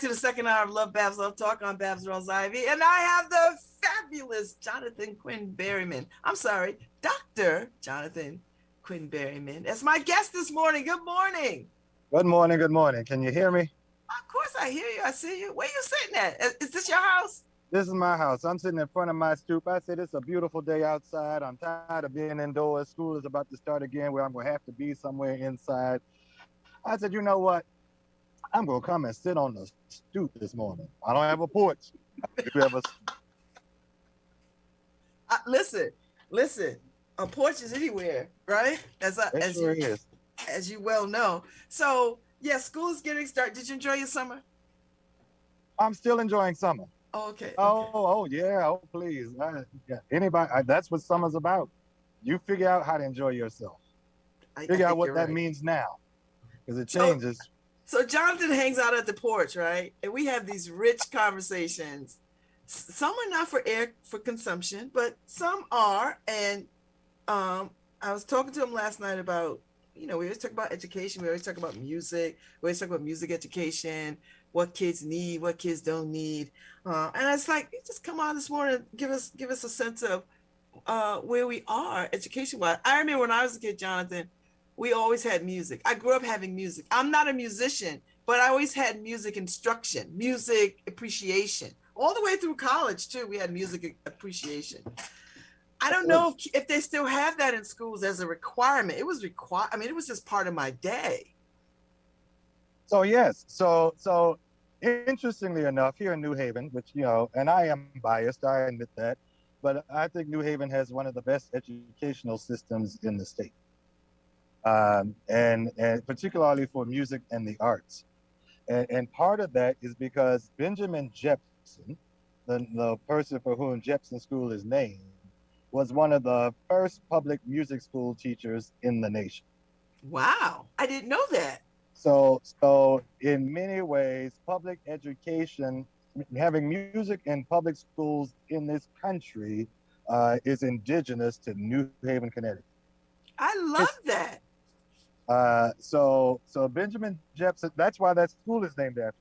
To the second hour of LoveBabz, LoveTalk on Babz Rawls-Ivy, and I have the fabulous Jonathan Quinn Berryman. I'm sorry, Dr. Jonathan Quinn Berryman. That's my guest this morning. Good morning. Good morning. Good morning. Can you hear me? Of course I hear you. I see you. Where you sitting at? Is this your house? This is my house. I'm sitting in front of my stoop. I said it's a beautiful day outside. I'm tired of being indoors. School is about to start again where I'm going to have to be somewhere inside. I said, you know what? I'm going to come and sit on the stoop this morning. I don't have a porch. Listen, a porch is anywhere, right? As you well know. So, yeah, school is getting started. Did you enjoy your summer? I'm still enjoying summer. Oh, okay. Oh, yeah. Oh, please. That's what summer's about. You figure out how to enjoy yourself. Figure out what that means now, because it changes. So Jonathan hangs out at the porch, right? And we have these rich conversations. Some are not for consumption, but some are. And I was talking to him last night about, we always talk about education. We always talk about music. We always talk about music education, what kids need, what kids don't need. And it's like, you just come on this morning and give us a sense of where we are education-wise. I remember when I was a kid, Jonathan, we always had music. I grew up having music. I'm not a musician, but I always had music instruction, music appreciation. All the way through college, too, we had music appreciation. I don't know if they still have that in schools as a requirement. It was required. I mean, it was just part of my day. So, yes. So interestingly enough, here in New Haven, which, and I am biased, I admit that, but I think New Haven has one of the best educational systems in the state. And particularly for music and the arts. And part of that is because Benjamin Jepson, the person for whom Jepson School is named, was one of the first public music school teachers in the nation. Wow, I didn't know that. So in many ways, public education, having music in public schools in this country is indigenous to New Haven, Connecticut. I love that. So Benjamin Jepson, that's why that school is named after.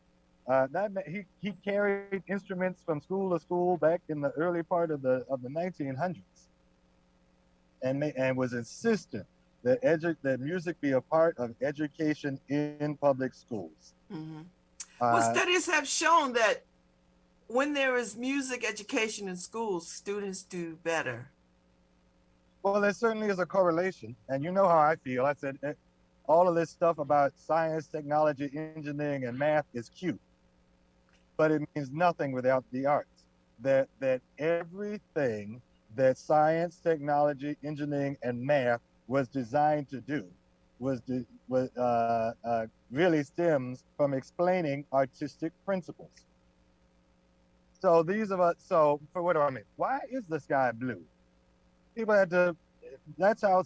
He carried instruments from school to school back in the early part of the 1900s, and was insistent that music be a part of education in public schools. Mm-hmm. Well, studies have shown that when there is music education in schools, students do better. Well, there certainly is a correlation, and you know how I feel. I said all of this stuff about science, technology, engineering, and math is cute, but it means nothing without the arts. That everything that science, technology, engineering, and math was designed to do really stems from explaining artistic principles. So for what do I mean? Why is the sky blue? People had to, that's how,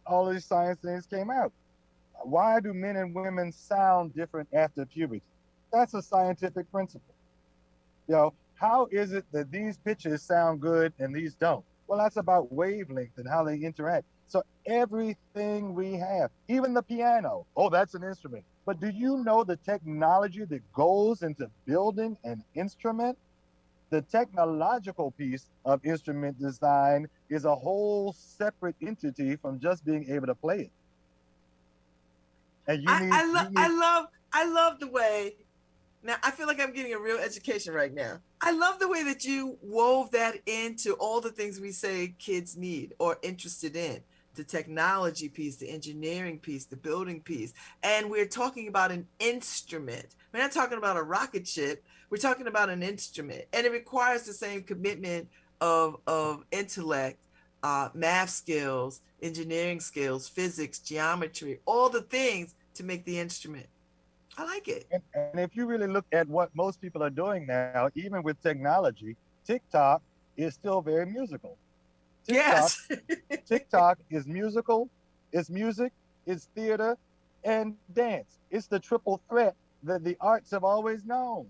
all these science things came out. Why do men and women sound different after puberty? That's a scientific principle. How is it that these pitches sound good and these don't? Well, that's about wavelength and how they interact. So everything we have, even the piano, that's an instrument. But do you know the technology that goes into building an instrument? The technological piece of instrument design is a whole separate entity from just being able to play it. And I love the way. Now I feel like I'm getting a real education right now. I love the way that you wove that into all the things we say kids need or interested in. The technology piece, the engineering piece, the building piece. And we're talking about an instrument. We're not talking about a rocket ship. We're talking about an instrument. And it requires the same commitment of intellect math skills, engineering skills, physics, geometry, all the things to make the instrument. I like it. And if you really look at what most people are doing now, even with technology, TikTok is still very musical. TikTok, Yes. TikTok is musical, it's music, it's theater, and dance. It's the triple threat that the arts have always known.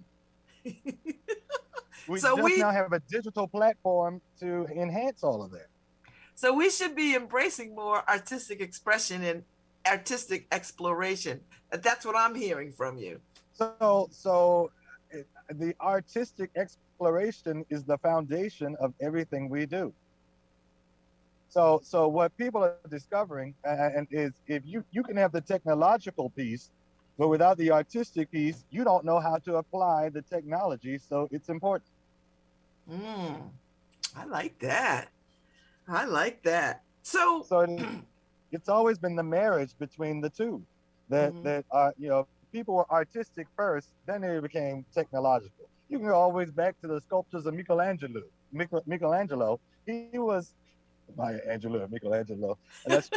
We so just we now have a digital platform to enhance all of that. so we should be embracing more artistic expression and artistic exploration. That's what I'm hearing from you. So the artistic exploration is the foundation of everything we do. So what people are discovering and is if you can have the technological piece, but without the artistic piece, you don't know how to apply the technology. So it's important. Mm, I like that. I like that. So, So it's always been the marriage between the two. That mhm. that people were artistic first, then they became technological. You can go always back to the sculptures of Michelangelo. Michelangelo, he was Michelangelo, and that's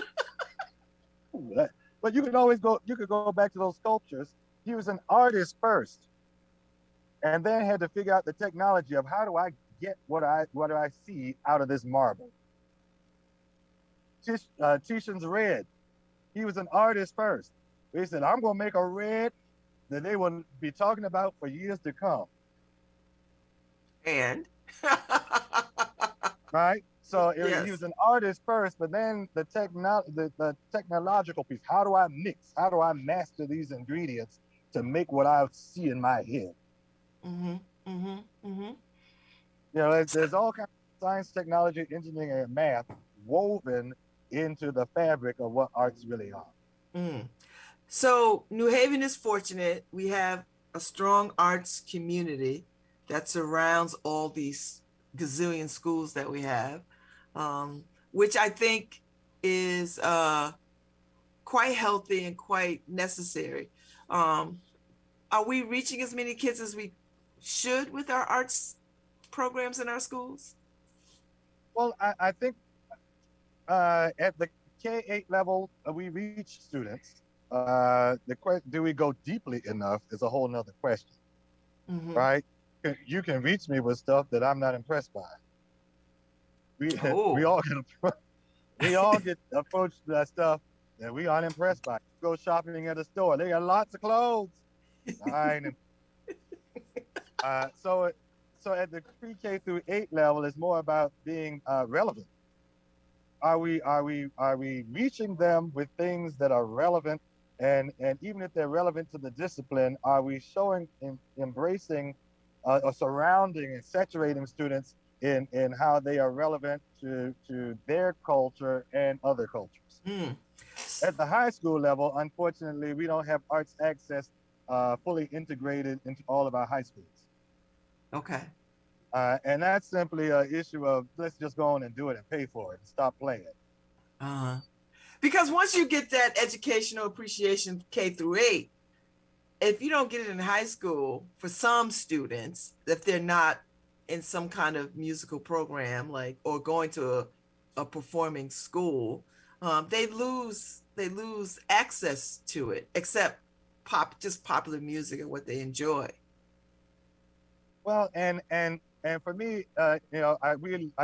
that, but you can always go. You could go back to those sculptures. He was an artist first, and then had to figure out the technology of how do I get what do I see out of this marble. Titian's red. He was an artist first. He said, "I'm going to make a red that they will be talking about for years to come." And Right. So he yes. was an artist first, but then the technological piece. How do I mix? How do I master these ingredients to make what I see in my head? Mhm. Mhm. Mhm. There's all kinds of science, technology, engineering, and math woven into the fabric of what arts really are. Mm. So New Haven is fortunate. We have a strong arts community that surrounds all these gazillion schools that we have, which I think is quite healthy and quite necessary. Um, are we reaching as many kids as we should with our arts programs in our schools? Well, I think at the K-8 level, we reach students. Do we go deeply enough is a whole nother question, Mm-hmm. right? You can reach me with stuff that I'm not impressed by. We we Oh. all get we all get approached to that stuff that we aren't impressed by. Go shopping at a store, they got lots of clothes. I ain't. Uh, so so at the pre-K through 8 level, it's more about being relevant. Are we reaching them with things that are relevant, and even if they're relevant to the discipline, are we showing embracing or surrounding and saturating students in how they are relevant to their culture and other cultures? Mm. At the high school level, unfortunately, we don't have arts access fully integrated into all of our high schools. Okay. And that's simply an issue of let's just go on and do it and pay for it and stop playing. Uh, because once you get that educational appreciation K through 8, if you don't get it in high school, for some students, if they're not in some kind of musical program, like or going to a performing school, they lose access to it, except just popular music and what they enjoy. Well, and for me, I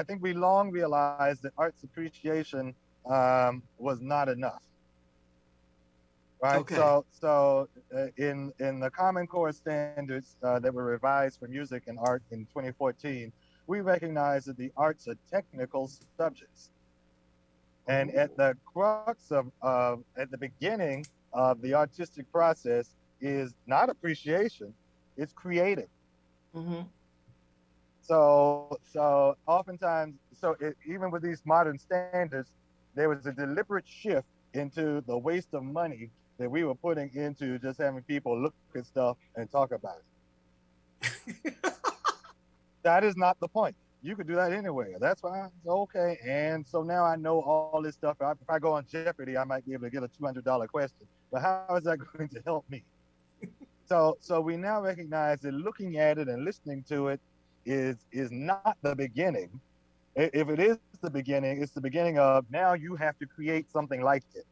think we long realized that arts appreciation was not enough, right? Okay. In the Common Core standards that were revised for music and art in 2014, we recognize that the arts are technical subjects, and at the crux of at the beginning of the artistic process is not appreciation, it's creative. Mm-hmm. So oftentimes, even with these modern standards, there was a deliberate shift into the waste of money that we were putting into just having people look at stuff and talk about it. That is not the point. You could do that anywhere. That's fine. It's okay. And so now I know all this stuff. If I go on Jeopardy, I might be able to get a $200 question. But how is that going to help me? So we now recognize that looking at it and listening to it is not the beginning. If it is the beginning, it's the beginning of now you have to create something like it.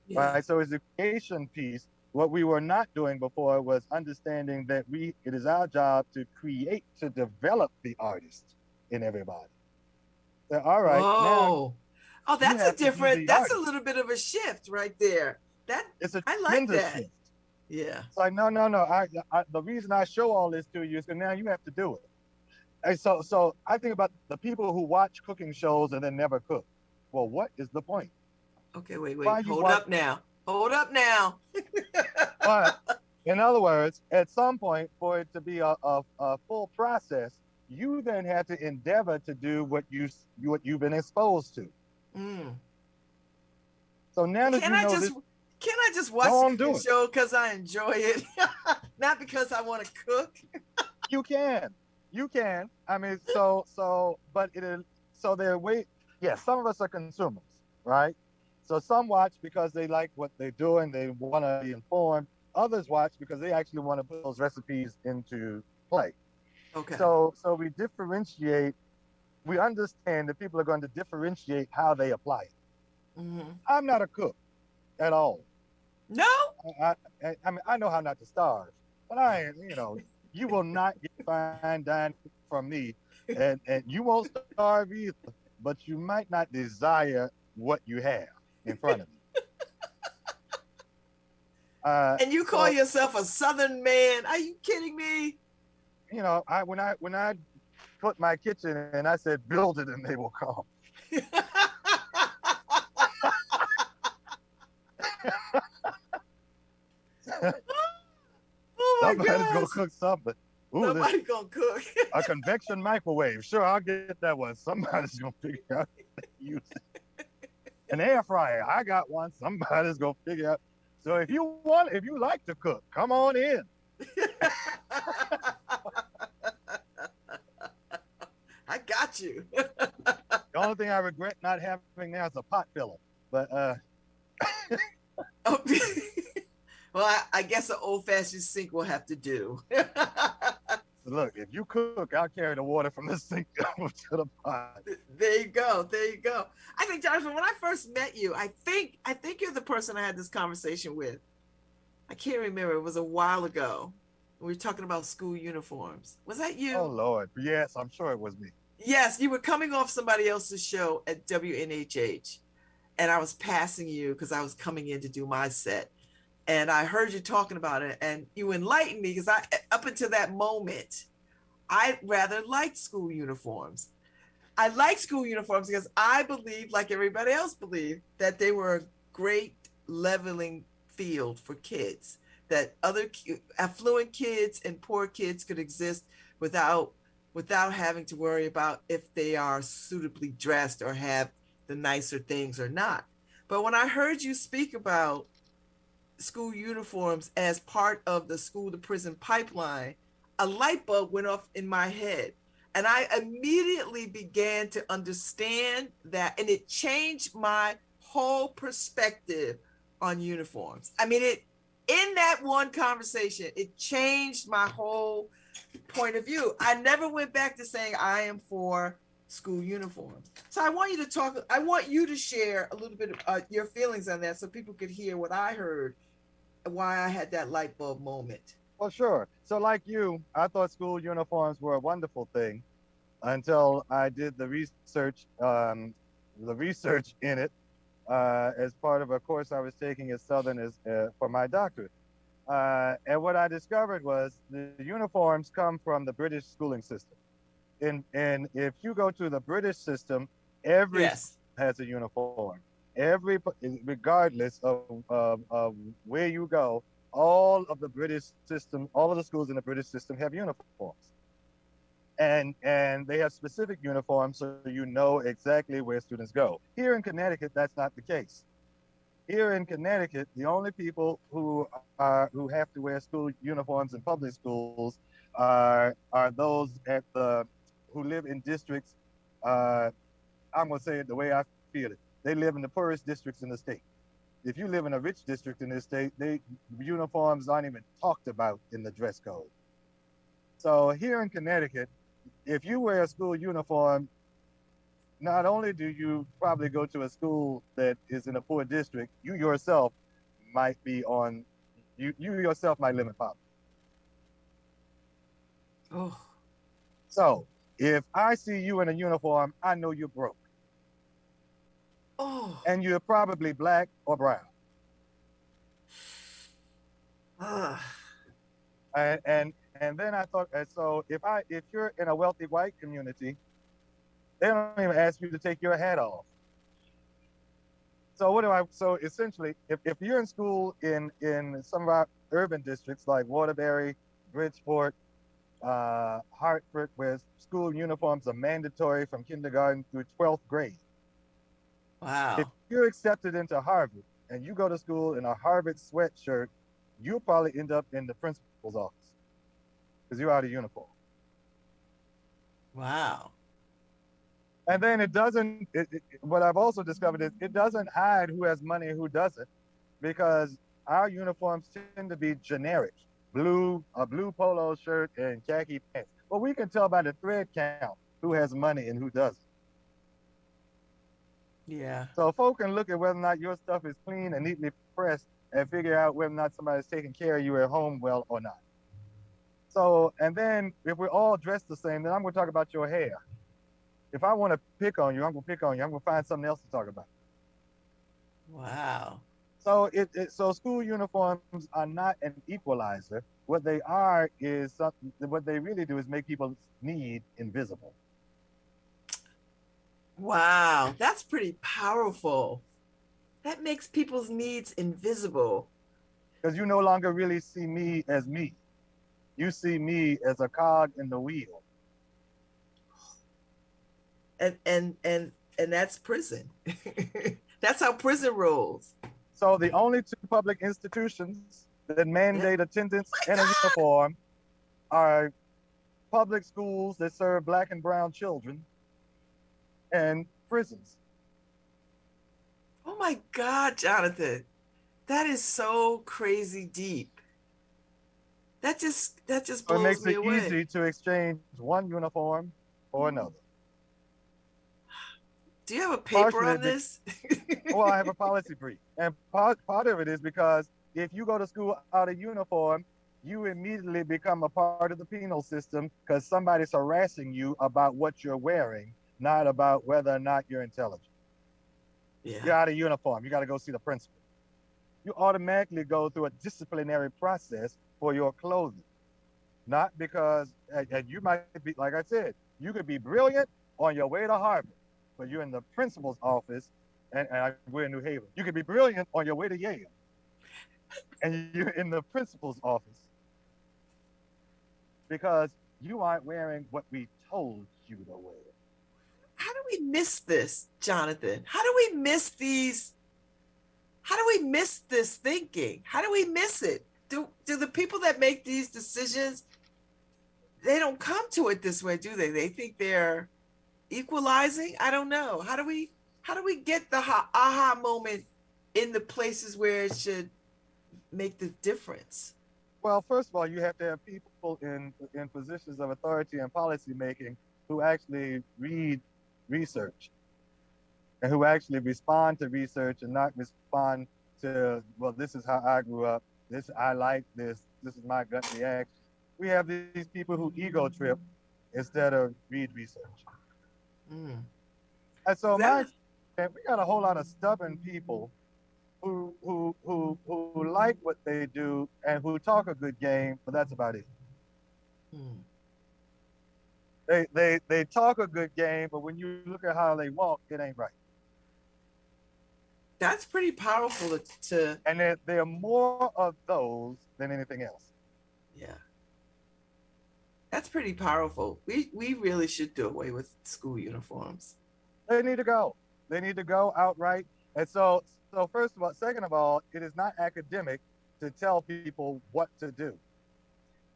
Yeah. Right? So it's the creation piece. What we were not doing before was understanding that it is our job to create, to develop the artist in everybody. So, all right, now Whoa. Oh, you have to be the that's a artist. little bit of a shift right there. That It's a I like tremendous that. shift. Yeah. It's like, no, no, no. The reason I show all this to you is because now you have to do it. And so I think about the people who watch cooking shows and then never cook. Well, what is the point? Okay, Why wait. you Hold watch? up now. Hold up now. But in other words, at some point, for it to be a full process, you then have to endeavor to do what you've been exposed to. Mm. So now that Can you I know just this, can I just watch go the on, cooking do it. show because I enjoy it, not because I want to cook? You can, you can. I mean, but it is so they're way. Yeah, some of us are consumers, right? So some watch because they like what they're doing, they want to be informed. Others watch because they actually want to put those recipes into play. Okay. So we differentiate. We understand that people are going to differentiate how they apply it. Mm-hmm. I'm not a cook at all. No. I mean, I know how not to starve, but I ain't, you will not get fine dining from me, and you won't starve either, but you might not desire what you have in front of you. And you call So, yourself a Southern man? Are you kidding me? when I put my kitchen in, I said, build it and they will come. Oh my Somebody's gonna gosh. cook something. Ooh, this Somebody gonna cook. a convection microwave. Sure, I'll get that one. Somebody's gonna figure out how to use it. An air fryer. I got one. Somebody's gonna figure out. So if you like to cook, come on in. I got you. The only thing I regret not having now is a pot filler. But Oh, well, I guess an old-fashioned sink will have to do. look, if you cook, I'll carry the water from the sink over to the pot. There you go. There you go. I think, Jonathan, when I first met you, I think you're the person I had this conversation with. I can't remember. It was a while ago. We were talking about school uniforms. Was that Oh you? Lord, yes, I'm sure it was me. Yes, you were coming off somebody else's show at WNHH, and I was passing you because I was coming in to do my set, and I heard you talking about it, and you enlightened me because I, up until that moment, I rather liked school uniforms. I like school uniforms because I believe, like everybody else believed, that they were a great leveling field for kids, that other affluent kids and poor kids could exist without having to worry about if they are suitably dressed or have the nicer things or not. But when I heard you speak about school uniforms as part of the school to prison pipeline, a light bulb went off in my head. And I immediately began to understand that, and it changed my whole perspective on uniforms. I mean, in that one conversation, it changed my whole point of view. I never went back to saying I am for school uniforms. So I want you to share a little bit of your feelings on that so people could hear what I heard, why I had that light bulb moment. Well, sure. So, like you, I thought school uniforms were a wonderful thing until I did the research in it as part of a course I was taking at Southern for my doctorate. And what I discovered was the uniforms come from the British schooling system. And if you go to the British system, every Yes. has a uniform. Every regardless of where you go, all of the British system, all of the schools in the British system have uniforms. And they have specific uniforms so you know exactly where students go. Here in Connecticut, that's not the case. Here in Connecticut, the only people who have to wear school uniforms in public schools are those who live in districts. I'm gonna say it the way I feel it. They live in the poorest districts in the state. If you live in a rich district in this state, uniforms aren't even talked about in the dress code. So here in Connecticut, if you wear a school uniform, not only do you probably go to a school that is in a poor district, you yourself might be on, you yourself might live in poverty. Oh. So if I see you in a uniform, I know you're broke. Oh. And you're probably black or brown. Ah. And then I thought, so if you're in a wealthy white community, they don't even ask you to take your hat off. So essentially, if you're in school in some of our urban districts like Waterbury, Bridgeport, Hartford, where school uniforms are mandatory from kindergarten through 12th grade. Wow. If you're accepted into Harvard and you go to school in a Harvard sweatshirt, you'll probably end up in the principal's office because you're out of uniform. Wow. And then what I've also discovered is it doesn't hide who has money and who doesn't, because our uniforms tend to be generic. A blue polo shirt and khaki pants. But we can tell by the thread count who has money and who doesn't. Yeah. So folk can look at whether or not your stuff is clean and neatly pressed and figure out whether or not somebody's taking care of you at home well or not. So, and then if we're all dressed the same, then I'm going to talk about your hair. If I want to pick on you, I'm going to pick on you. I'm going to find something else to talk about. Wow. So so school uniforms are not an equalizer. What they are is something. What they really do is make people's need invisible. Wow, that's pretty powerful. That makes people's needs invisible. Because you no longer really see me as me. You see me as a cog in the wheel. And that's prison. That's how prison rolls. So the only two public institutions that mandate attendance in a uniform are public schools that serve black and brown children and prisons. Oh my God, Jonathan. That is so crazy deep. That just So it blows makes me it away. easy to exchange one uniform for another. Do you have a paper on this? Well, I have a policy brief. And part of it is because if you go to school out of uniform, you immediately become a part of the penal system because somebody's harassing you about what you're wearing, not about whether or not you're intelligent. Yeah. You're out of uniform. You got to go see the principal. You automatically go through a disciplinary process for your clothing. Not because, and you might be, like I said, you could be brilliant on your way to Harvard, but you're in the principal's office, and we're in New Haven. You could be brilliant on your way to Yale, and you're in the principal's office because you aren't wearing what we told you to wear. How do we miss this, Jonathan? How do we miss these? How do we miss this thinking? How do we miss it? Do the people that make these decisions, they don't come to it this way, do they? They think they're equalizing. I don't know. How do we get the aha moment in the places where it should make the difference? Well, first of all, you have to have people in positions of authority and policy making who actually read research and who actually respond to research and not respond to, well, this is how I grew up. I like this. This is my gut reaction. We have these people who ego trip instead of read research. Mm. And so we got a whole lot of stubborn people who like what they do and who talk a good game, but that's about it. Mm. They talk a good game, but when you look at how they walk, it ain't right. That's pretty powerful to and there are more of those than anything else. Yeah. That's pretty powerful. We really should do away with school uniforms. They need to go. They need to go outright. And so first of all, second of all, it is not academic to tell people what to do.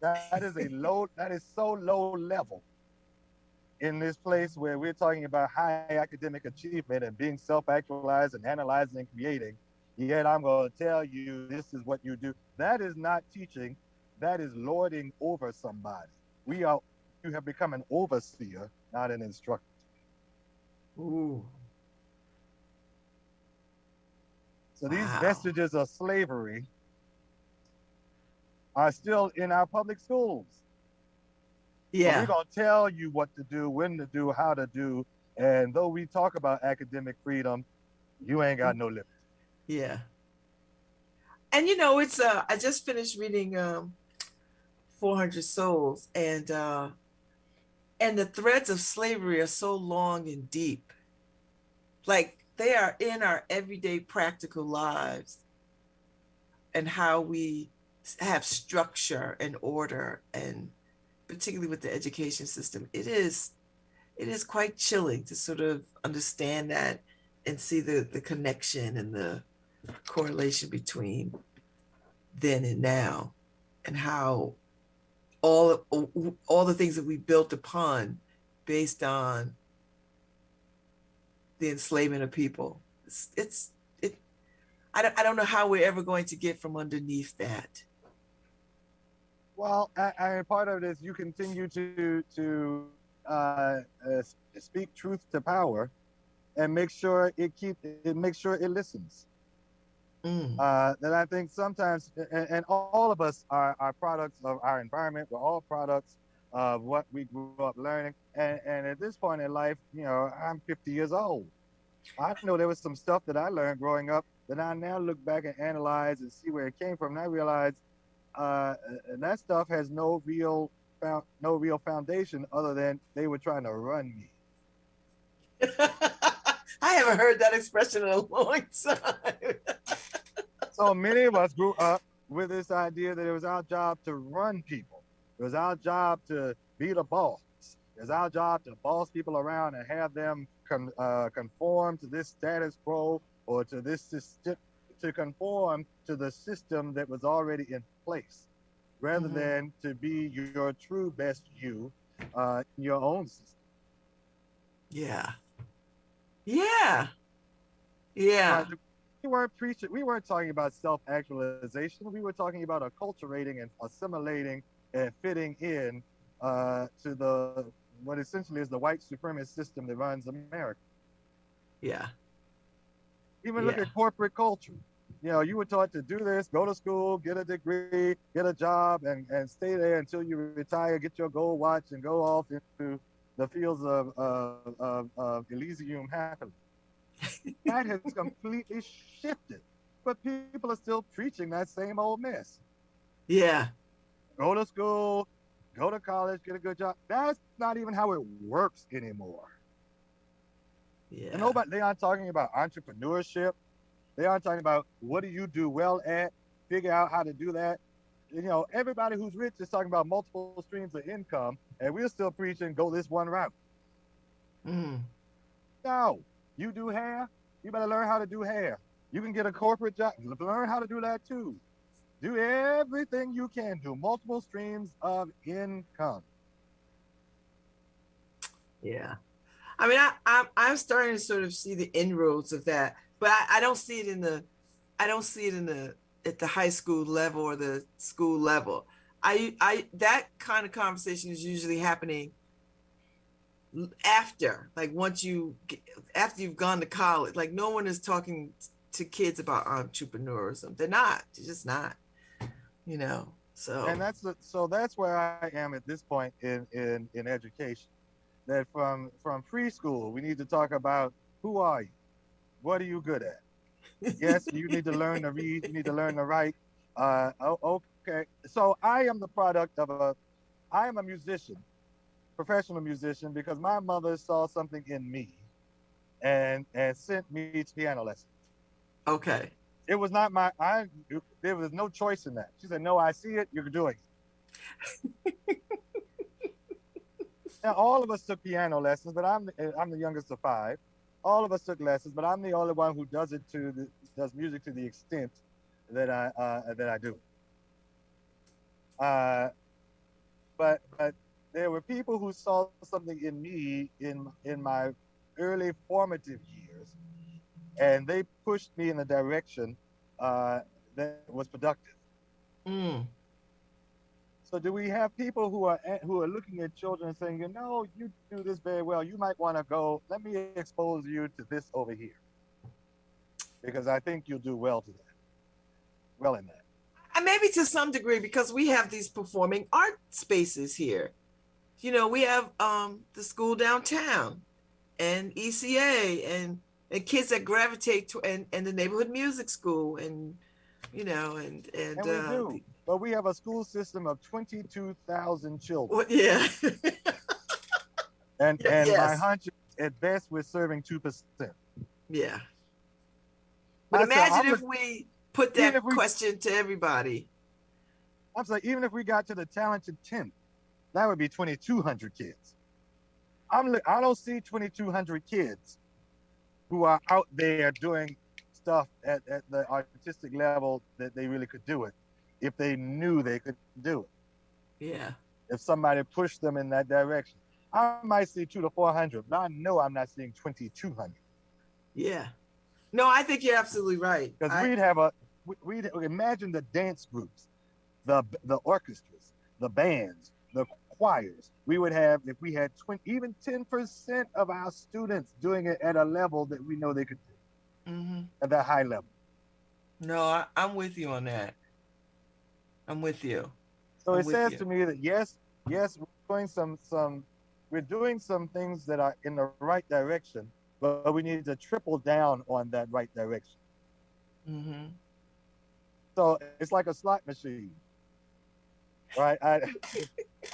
That is so low level in this place where we're talking about high academic achievement and being self-actualized and analyzing and creating. Yet I'm going to tell you this is what you do. That is not teaching. That is lording over somebody. You you have become an overseer, not an instructor. Ooh, So these wow. vestiges of slavery are still in our public schools. But we're Yeah, going to tell you what to do, when to do, how to do. And though we talk about academic freedom, you ain't got no limit. yeah. And it's I just finished reading 400 Souls, and the threads of slavery are so long and deep. Like they are in our everyday practical lives and how we have structure and order, and particularly with the education system. It is quite chilling to sort of understand that and see the connection and the correlation between then and now, and how all the things that we built upon based on the enslavement of people. It. I don't know how we're ever going to get from underneath that. Well, part of it is you continue to speak truth to power, and make sure it listens. Mm, That I think sometimes, and all of us are products of our environment. We're all products of what we grew up learning. And at this point in life, I'm 50 years old. I know there was some stuff that I learned growing up that I now look back and analyze and see where it came from. And I realize that stuff has no real foundation other than they were trying to run me. I haven't heard that expression in a long time. So many of us grew up with this idea that it was our job to run people. It was our job to be the boss. It was our job to boss people around and have them conform to this status quo, or to this system, to conform to the system that was already in place, rather Mm-hmm. than to be your true best you in your own system. Yeah. Yeah. Yeah. Right? We weren't talking about self-actualization. We were talking about acculturating and assimilating and fitting in to the what essentially is the white supremacist system that runs America. Yeah. Even look Yeah. at corporate culture. You were taught to do this, go to school, get a degree, get a job, and stay there until you retire, get your gold watch, and go off into the fields of Elysium happily. That has completely shifted. But people are still preaching that same old mess. Yeah. Go to school, go to college, get a good job. That's not even how it works anymore. And Yeah. nobody, they aren't talking about entrepreneurship. They aren't talking about what do you do well at, figure out how to do that. Everybody who's rich is talking about multiple streams of income, and we're still preaching go this one route. Mm. No, you do hair, you better learn how to do hair. You can get a corporate job, learn how to do that too. Do everything you can, do multiple streams of income. Yeah. I mean, I'm starting to sort of see the inroads of that, but I don't see it at the high school level or the school level. That kind of conversation is usually happening after, like after you've gone to college. Like no one is talking to kids about entrepreneurism. They're just not. So. And that's where I am at this point in education. That from preschool, we need to talk about who are you, what are you good at. Yes, you need to learn to read, you need to learn to write. Okay, so I am a musician, professional musician, because my mother saw something in me and sent me to piano lessons. Okay. It was not there was no choice in that. She said, no, I see it, you're doing it. Now, all of us took piano lessons, but I'm the youngest of five. All of us took lessons, but I'm the only one who does music to the extent that I do. But there were people who saw something in me in my early formative years, and they pushed me in a direction that was productive. Mm. So do we have people who are looking at children and saying, you know, you do this very well. You might want to go. Let me expose you to this over here because I think you'll do well to that. Well in that. And maybe to some degree, because we have these performing art spaces here. You know, we have the school downtown and ECA and kids that gravitate to and the neighborhood music school and you know And we do. But we have a school system of 22,000 children. well, yeah. And my Yes. hunch is at best we're serving 2%. Yeah. But imagine if we put that question to everybody. I'm saying even if we got to the talented 10th, that would be 2,200 kids. I don't see 2,200 kids who are out there doing stuff at the artistic level that they really could do it if they knew they could do it. Yeah. If somebody pushed them in that direction. I might see 200 to 400, but I know I'm not seeing 2,200. Yeah. No, I think you're absolutely right. Because we'd imagine the dance groups, the orchestras, the bands, the choirs. We would have, if we had even 10% of our students doing it at a level that we know they could do, at that high level. No, I'm with you on that. I'm with you. So it says to me that yes, we're doing some things that are in the right direction, but we need to triple down on that right direction. So it's like a slot machine, right? I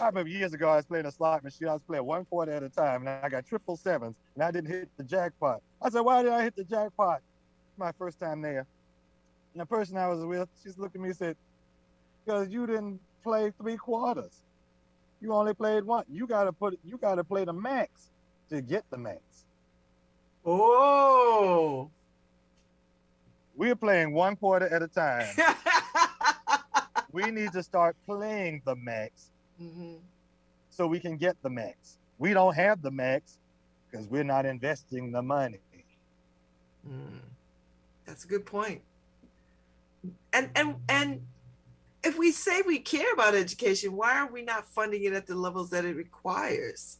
remember years ago I was playing a slot machine. I was playing 1 quarter at a time, and I got 777s, and I didn't hit the jackpot. I said, "Why did I hit the jackpot?" My first time there, and the person I was with, she's looked at me and said, "Because you didn't play 3 quarters. You only played 1. You gotta play the max to get the max." Oh. We're playing 1 quarter at a time. We need to start playing the max so we can get the max. We don't have the max because we're not investing the money. That's a good point. And if we say we care about education, why are we not funding it at the levels that it requires?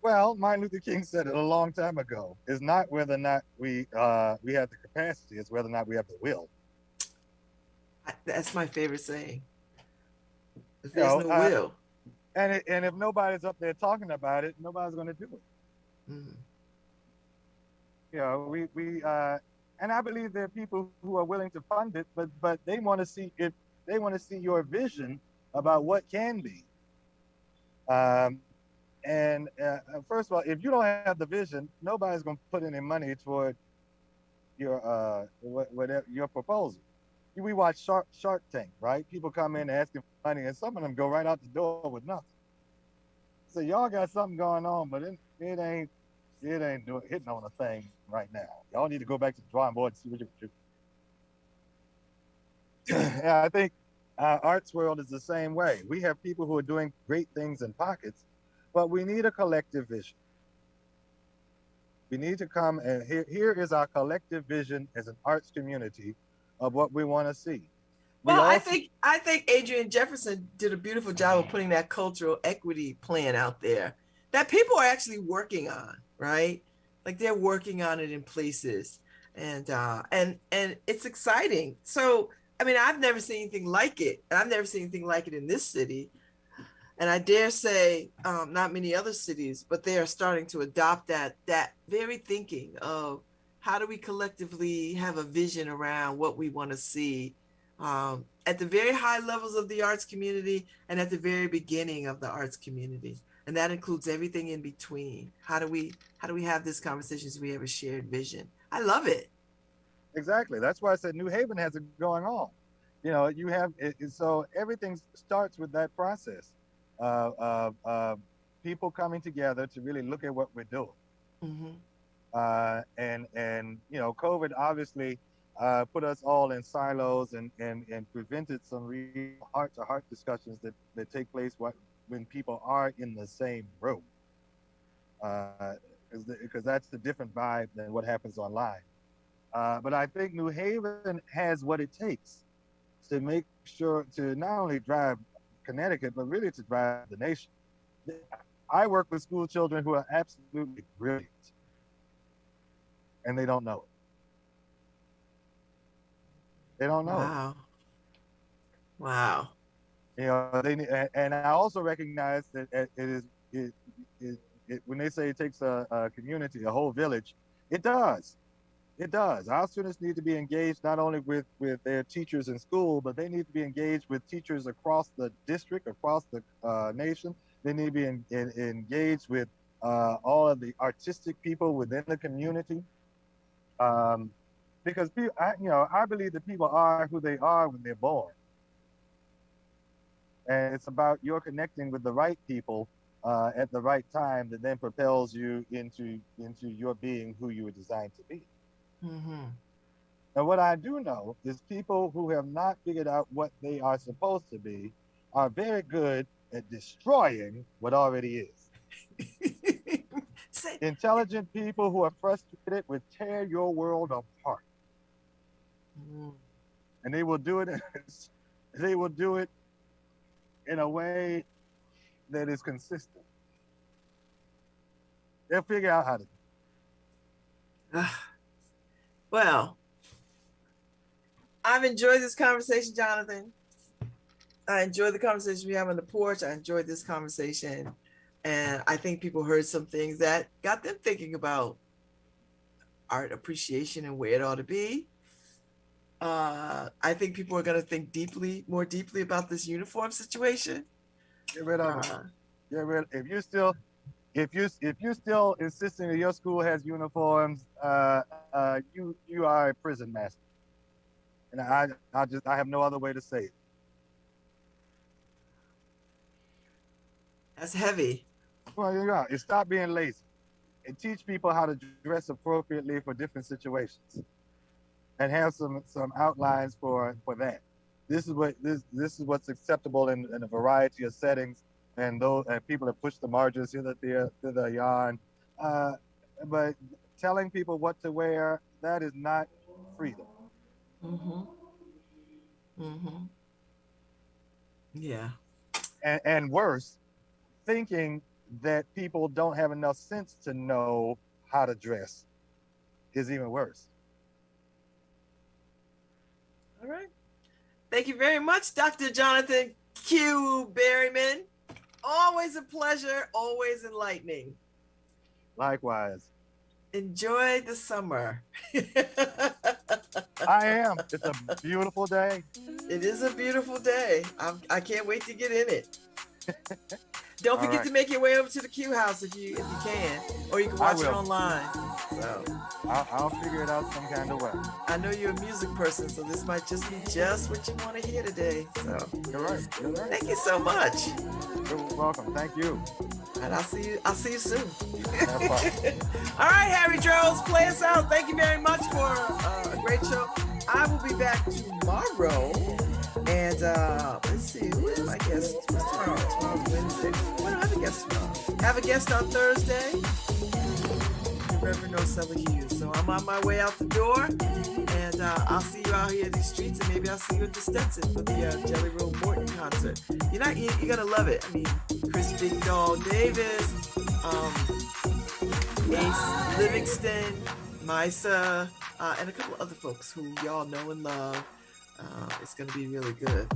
Well, Martin Luther King said it a long time ago. It's not whether or not we have the capacity, it's whether or not we have the will. That's my favorite saying. If there's no will. And if nobody's up there talking about it, nobody's going to do it. You know, and I believe there are people who are willing to fund it, but they want to see your vision about what can be. And first of all, if you don't have the vision, nobody's going to put any money toward your your proposal. We watch Shark Tank, right? People come in asking for money, and some of them go right out the door with nothing. So y'all got something going on, but it ain't hitting on a thing right now. Y'all need to go back to the drawing board and see what you can do. Yeah, I think arts world is the same way. We have people who are doing great things in pockets, but we need a collective vision. We need to come and here is our collective vision as an arts community of what we want to see. Well, I think Adrian Jefferson did a beautiful job of putting that cultural equity plan out there that people are actually working on, right? Like they're working on it in places, and it's exciting. So, I mean, I've never seen anything like it, and I've never seen anything like it in this city, and I dare say not many other cities, but they are starting to adopt that very thinking of how do we collectively have a vision around what we want to see at the very high levels of the arts community and at the very beginning of the arts community. And that includes everything in between. How do we have this conversation so we have a shared vision? I love it. Exactly. That's why I said New Haven has it going on. You know, you have it, so everything starts with that process of people coming together to really look at what we're doing. And you know, COVID obviously put us all in silos and prevented some real heart-to-heart discussions that take place when people are in the same room, because that's the different vibe than what happens online. But I think New Haven has what it takes to make sure to not only drive Connecticut, but really to drive the nation. I work with school children who are absolutely brilliant, and they don't know it. They don't know Wow. Wow. it. You know, and I also recognize that when they say it takes a community, a whole village, it does. It does. Our students need to be engaged not only with their teachers in school, but they need to be engaged with teachers across the district, across the nation. They need to be engaged with all of the artistic people within the community. Because I believe that people are who they are when they're born. And it's about your connecting with the right people at the right time that then propels you into your being who you were designed to be. Mm-hmm. And what I do know is people who have not figured out what they are supposed to be are very good at destroying what already is. Intelligent people who are frustrated would tear your world apart. Mm. And they will do it in a way that is consistent. They'll figure out how to do it. Well, I've enjoyed this conversation, Jonathan. I enjoyed the conversation we have on the porch. I enjoyed this conversation. And I think people heard some things that got them thinking about art appreciation and where it ought to be. I think people are going to think more deeply about this uniform situation. Get rid of it. Get rid. If you're still insisting that your school has uniforms, you are a prison master. And I have no other way to say it. That's heavy. Well, yeah, and stop being lazy and teach people how to dress appropriately for different situations, and have some outlines for that. This is what's acceptable in a variety of settings, and people have pushed the margins to the yarn. But telling people what to wear, that is not freedom. Mm-hmm. Mm-hmm. Yeah. And worse, thinking that people don't have enough sense to know how to dress is even worse. All right. Thank you very much, Dr. Jonathan Q. Berryman. Always a pleasure, always enlightening. Likewise. Enjoy the summer. I am. It's a beautiful day. It is a beautiful day. I can't wait to get in it. Don't forget to make your way over to the Q House if you can, or you can watch it online. So I'll figure it out some kind of way. I know you're a music person, so this might just be just what you want to hear today. So You're right. Thank you so much. You're welcome. Thank you. And I'll see you soon. All right, Harry Droz, play us out. Thank you very much for a great show. I will be back tomorrow. And let's see, who is my guest? What's tomorrow? Tomorrow's Wednesday. What do I have a guest tomorrow? Have a guest on Thursday. The Reverend Osella Hughes. So I'm on my way out the door, and I'll see you out here in these streets, and maybe I'll see you at the Stetson for the Jelly Roll Morton concert. You're gonna love it. I mean, Chris Big Dog Davis, Ace Livingston, Misa, and a couple of other folks who y'all know and love. It's going to be really good,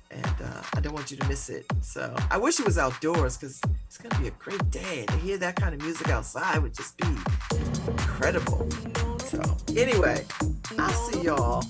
and I don't want you to miss it. So I wish it was outdoors, because it's going to be a great day, and to hear that kind of music outside would just be incredible. So anyway, I'll see y'all